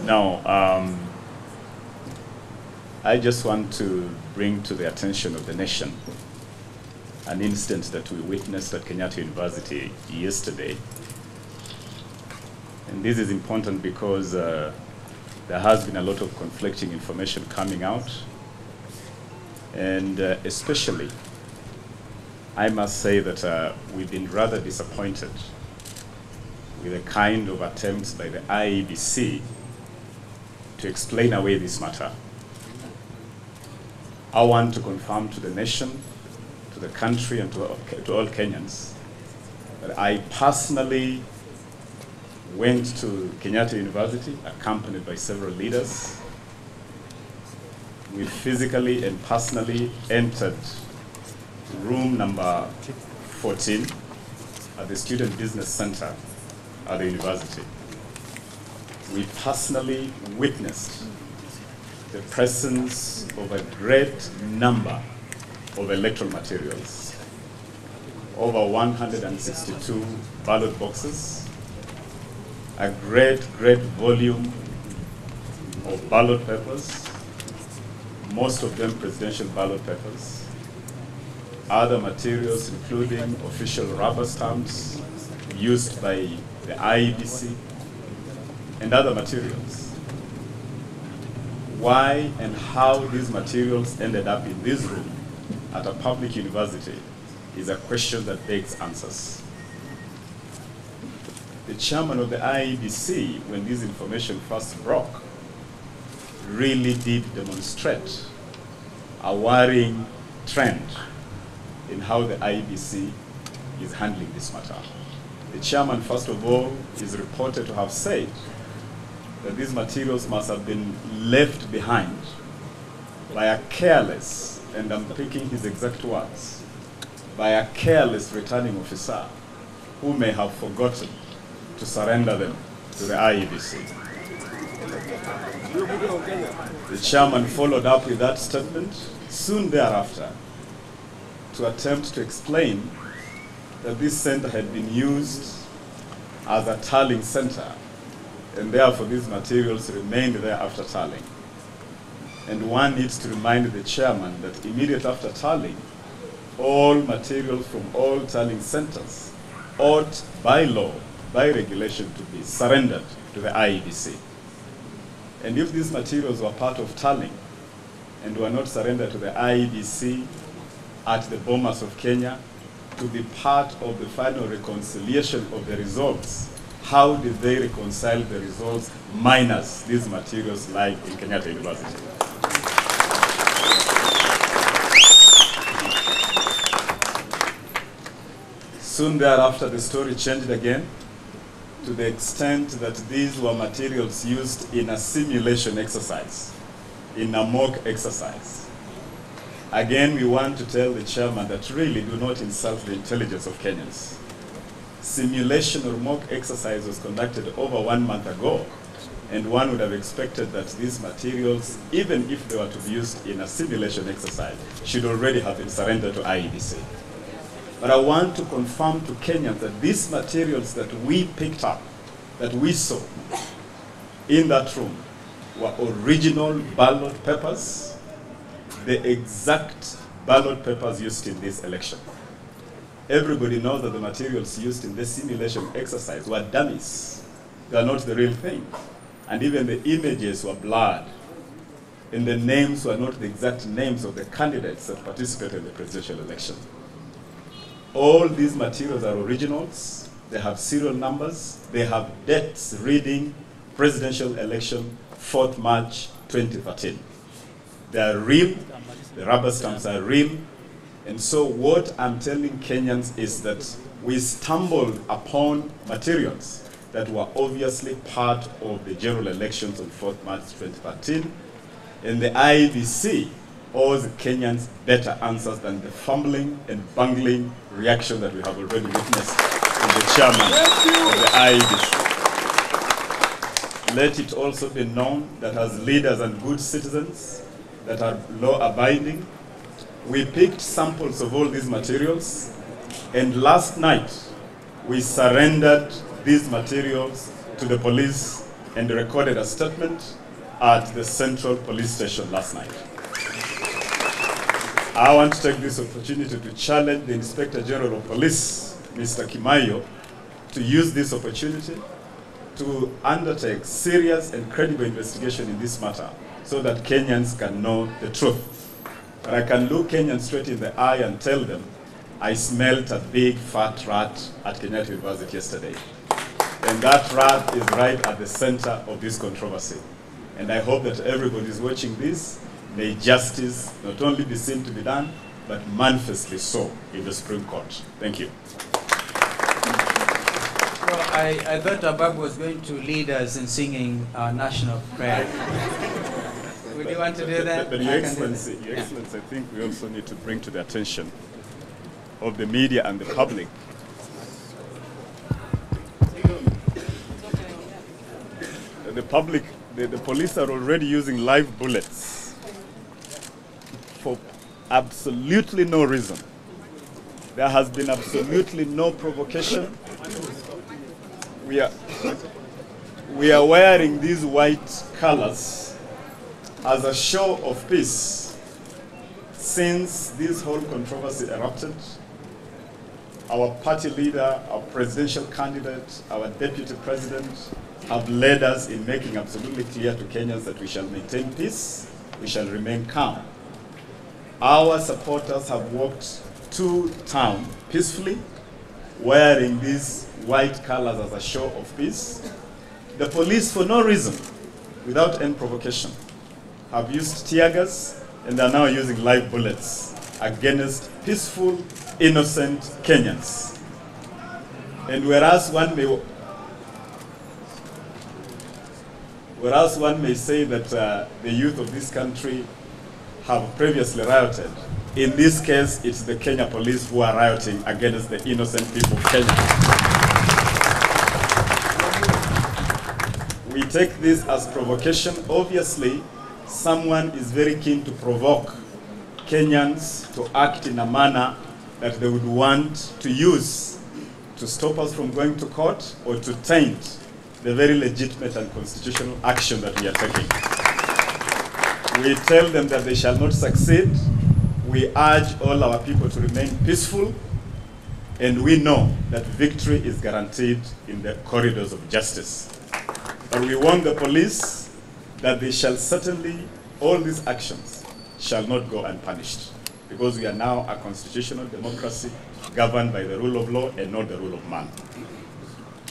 Now, I just want to bring to the attention of the nation an incident that we witnessed at Kenyatta University yesterday. And this is important because there has been a lot of conflicting information coming out. And especially, I must say that we've been rather disappointed with the kind of attempts by the IEBC to explain away this matter. I want to confirm to the nation, to the country, and to all Kenyans that I personally went to Kenyatta University, accompanied by several leaders. We physically and personally entered room number 14 at the Student Business Center at the university. We personally witnessed the presence of a great number of electoral materials, over 162 ballot boxes, a great volume of ballot papers, most of them presidential ballot papers, other materials including official rubber stamps used by the IEBC, and other materials. Why and how these materials ended up in this room at a public university is a question that begs answers. The chairman of the IEBC, when this information first broke, really did demonstrate a worrying trend in how the IEBC is handling this matter. The chairman, first of all, is reported to have said that these materials must have been left behind by a careless, and I'm picking his exact words, by a careless returning officer who may have forgotten to surrender them to the IEBC. The chairman followed up with that statement soon thereafter to attempt to explain that this center had been used as a tallying center, and therefore these materials remained there after tallying. And one needs to remind the chairman that immediately after tallying, all materials from all tallying centers ought by law, by regulation, to be surrendered to the IEBC. And if these materials were part of tallying and were not surrendered to the IEBC at the Bomas of Kenya to be part of the final reconciliation of the results, how did they reconcile the results minus these materials like in Kenyatta University? Soon thereafter, the story changed again to the extent that these were materials used in a simulation exercise, in a mock exercise. Again, we want to tell the chairman that really do not insult the intelligence of Kenyans. Simulation or mock exercise was conducted over 1 month ago, and one would have expected that these materials, even if they were to be used in a simulation exercise, should already have been surrendered to IEBC. But I want to confirm to Kenyans that these materials that we picked up, that we saw in that room, were original ballot papers, the exact ballot papers used in this election. Everybody knows that the materials used in this simulation exercise were dummies. They are not the real thing. And even the images were blurred. And the names were not the exact names of the candidates that participated in the presidential election. All these materials are originals. They have serial numbers. They have dates reading presidential election 4th March 2013. They are real. The rubber stamps are real. And so what I'm telling Kenyans is that we stumbled upon materials that were obviously part of the general elections on 4th March 2013. And the IEBC owes Kenyans better answers than the fumbling and bungling reaction that we have already witnessed from the chairman of the IEBC. Let it also be known that as leaders and good citizens that are law-abiding, we picked samples of all these materials, and last night we surrendered these materials to the police and recorded a statement at the Central Police Station last night. I want to take this opportunity to challenge the Inspector General of Police, Mr. Kimayo, to use this opportunity to undertake serious and credible investigation in this matter so that Kenyans can know the truth. But I can look Kenyans straight in the eye and tell them, I smelled a big fat rat at Kenyatta University yesterday. And that rat is right at the center of this controversy. And I hope that everybody is watching this. May justice not only be seen to be done, but manifestly so in the Supreme Court. Thank you. Well, I thought Abab was going to lead us in singing our national prayer. Would you want to do that? But Your Excellency, I think we also need to bring to the attention of the media and the public the police are already using live bullets for absolutely no reason. There has been absolutely no provocation. We are wearing these white colors as a show of peace since this whole controversy erupted. Our party leader, our presidential candidate, our deputy president have led us in making absolutely clear to Kenyans that we shall maintain peace, we shall remain calm. Our supporters have walked to town peacefully, wearing these white colors as a show of peace. The police, for no reason, without any provocation, have used tear gas and are now using live bullets against peaceful, innocent Kenyans. And whereas one may say that the youth of this country have previously rioted, in this case, it's the Kenya police who are rioting against the innocent people of Kenya. We take this as provocation. Obviously, someone is very keen to provoke Kenyans to act in a manner that they would want to use to stop us from going to court or to taint the very legitimate and constitutional action that we are taking. We tell them that they shall not succeed. We urge all our people to remain peaceful, and we know that victory is guaranteed in the corridors of justice. But we warn the police that they shall certainly, all these actions shall not go unpunished, because we are now a constitutional democracy governed by the rule of law and not the rule of man.